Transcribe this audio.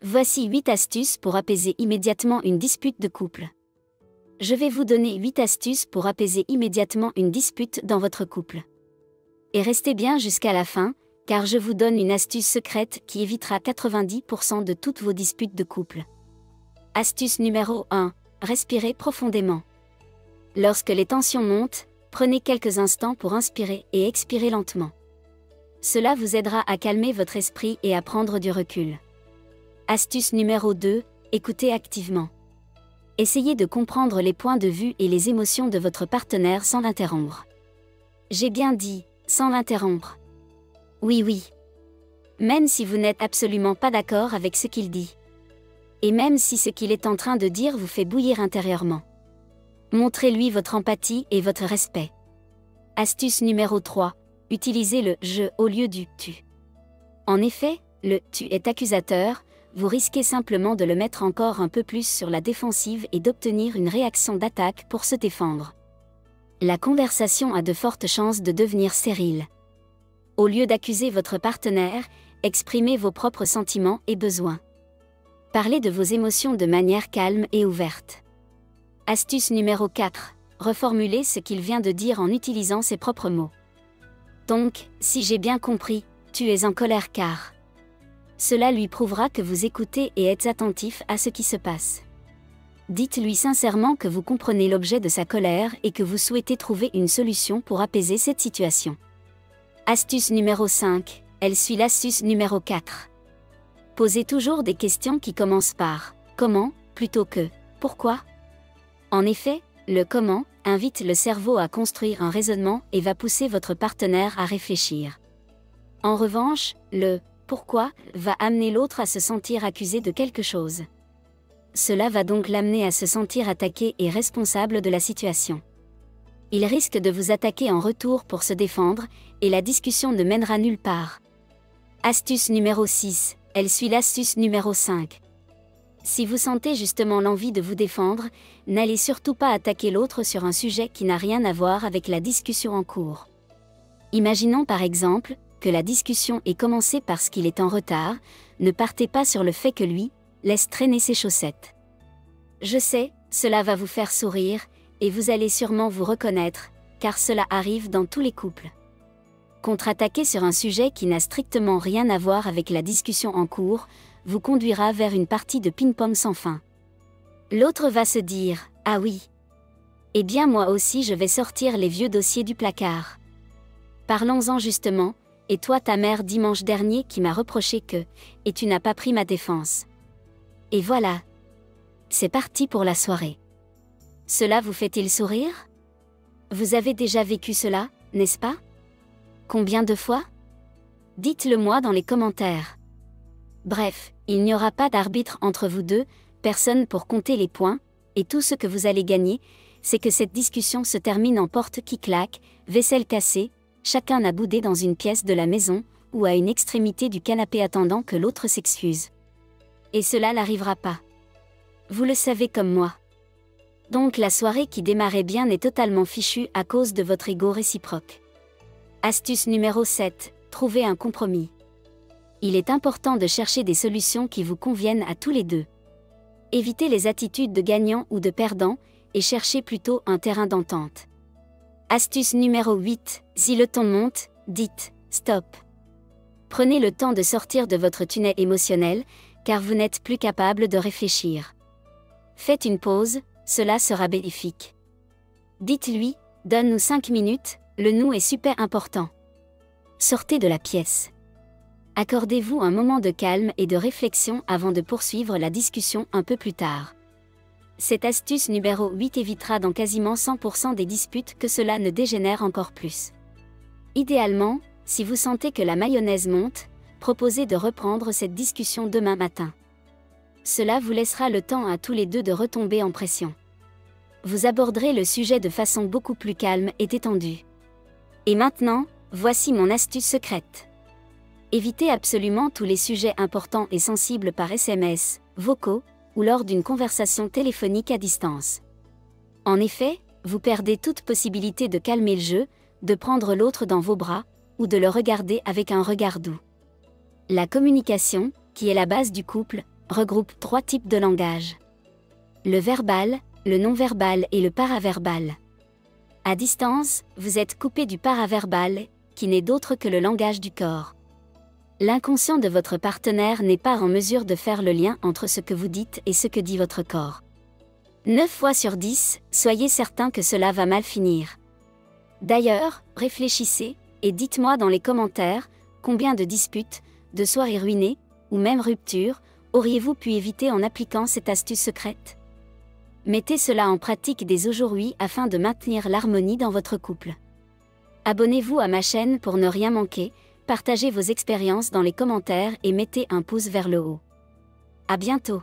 Voici 8 astuces pour apaiser immédiatement une dispute de couple. Je vais vous donner 8 astuces pour apaiser immédiatement une dispute dans votre couple. Et restez bien jusqu'à la fin, car je vous donne une astuce secrète qui évitera 90% de toutes vos disputes de couple. Astuce numéro 1. Respirez profondément. Lorsque les tensions montent, prenez quelques instants pour inspirer et expirer lentement. Cela vous aidera à calmer votre esprit et à prendre du recul. Astuce numéro 2. Écoutez activement. Essayez de comprendre les points de vue et les émotions de votre partenaire sans l'interrompre. J'ai bien dit, sans l'interrompre. Oui. Même si vous n'êtes absolument pas d'accord avec ce qu'il dit. Et même si ce qu'il est en train de dire vous fait bouillir intérieurement. Montrez-lui votre empathie et votre respect. Astuce numéro 3. Utilisez le « je » au lieu du « tu ». En effet, le « tu » est accusateur, vous risquez simplement de le mettre encore un peu plus sur la défensive et d'obtenir une réaction d'attaque pour se défendre. La conversation a de fortes chances de devenir stérile. Au lieu d'accuser votre partenaire, exprimez vos propres sentiments et besoins. Parlez de vos émotions de manière calme et ouverte. Astuce numéro 4. Reformulez ce qu'il vient de dire en utilisant ses propres mots. Donc, si j'ai bien compris, tu es en colère car... Cela lui prouvera que vous écoutez et êtes attentif à ce qui se passe. Dites-lui sincèrement que vous comprenez l'objet de sa colère et que vous souhaitez trouver une solution pour apaiser cette situation. Astuce numéro 5. Elle suit l'astuce numéro 4. Posez toujours des questions qui commencent par « comment » plutôt que « pourquoi ». En effet, le « comment » invite le cerveau à construire un raisonnement et va pousser votre partenaire à réfléchir. En revanche, le « pourquoi » va amener l'autre à se sentir accusé de quelque chose. Cela va donc l'amener à se sentir attaqué et responsable de la situation. Il risque de vous attaquer en retour pour se défendre, et la discussion ne mènera nulle part. Astuce numéro 6. Elle suit l'astuce numéro 5. Si vous sentez justement l'envie de vous défendre, n'allez surtout pas attaquer l'autre sur un sujet qui n'a rien à voir avec la discussion en cours. Imaginons par exemple que la discussion ait commencé parce qu'il est en retard, ne partez pas sur le fait que lui laisse traîner ses chaussettes. Je sais, cela va vous faire sourire, et vous allez sûrement vous reconnaître, car cela arrive dans tous les couples. Contre-attaquer sur un sujet qui n'a strictement rien à voir avec la discussion en cours, vous conduira vers une partie de ping-pong sans fin. L'autre va se dire « Ah oui. Eh bien moi aussi je vais sortir les vieux dossiers du placard. Parlons-en justement. Et toi ta mère dimanche dernier qui m'a reproché que, et tu n'as pas pris ma défense. » Et voilà. C'est parti pour la soirée. Cela vous fait-il sourire? Vous avez déjà vécu cela, n'est-ce pas? Combien de fois? Dites-le moi dans les commentaires. Bref, il n'y aura pas d'arbitre entre vous deux, personne pour compter les points, et tout ce que vous allez gagner, c'est que cette discussion se termine en porte qui claque, vaisselle cassée, chacun a boudé dans une pièce de la maison, ou à une extrémité du canapé attendant que l'autre s'excuse. Et cela n'arrivera pas. Vous le savez comme moi. Donc la soirée qui démarrait bien est totalement fichue à cause de votre ego réciproque. Astuce numéro 7. Trouvez un compromis. Il est important de chercher des solutions qui vous conviennent à tous les deux. Évitez les attitudes de gagnant ou de perdant, et cherchez plutôt un terrain d'entente. Astuce numéro 8. Si le ton monte, dites « stop ». Prenez le temps de sortir de votre tunnel émotionnel, car vous n'êtes plus capable de réfléchir. Faites une pause, cela sera bénéfique. Dites-lui « donne-nous 5 minutes, le nous est super important ». Sortez de la pièce. Accordez-vous un moment de calme et de réflexion avant de poursuivre la discussion un peu plus tard. Cette astuce numéro 8 évitera dans quasiment 100% des disputes que cela ne dégénère encore plus. Idéalement, si vous sentez que la mayonnaise monte, proposez de reprendre cette discussion demain matin. Cela vous laissera le temps à tous les deux de retomber en pression. Vous aborderez le sujet de façon beaucoup plus calme et détendue. Et maintenant, voici mon astuce secrète. Évitez absolument tous les sujets importants et sensibles par SMS, vocaux, ou lors d'une conversation téléphonique à distance. En effet, vous perdez toute possibilité de calmer le jeu, de prendre l'autre dans vos bras, ou de le regarder avec un regard doux. La communication, qui est la base du couple, regroupe 3 types de langage. Le verbal, le non-verbal et le paraverbal. À distance, vous êtes coupé du paraverbal, qui n'est d'autre que le langage du corps. L'inconscient de votre partenaire n'est pas en mesure de faire le lien entre ce que vous dites et ce que dit votre corps. 9 fois sur 10, soyez certain que cela va mal finir. D'ailleurs, réfléchissez, et dites-moi dans les commentaires, combien de disputes, de soirées ruinées, ou même ruptures, auriez-vous pu éviter en appliquant cette astuce secrète? Mettez cela en pratique dès aujourd'hui afin de maintenir l'harmonie dans votre couple. Abonnez-vous à ma chaîne pour ne rien manquer, partagez vos expériences dans les commentaires et mettez un pouce vers le haut. À bientôt!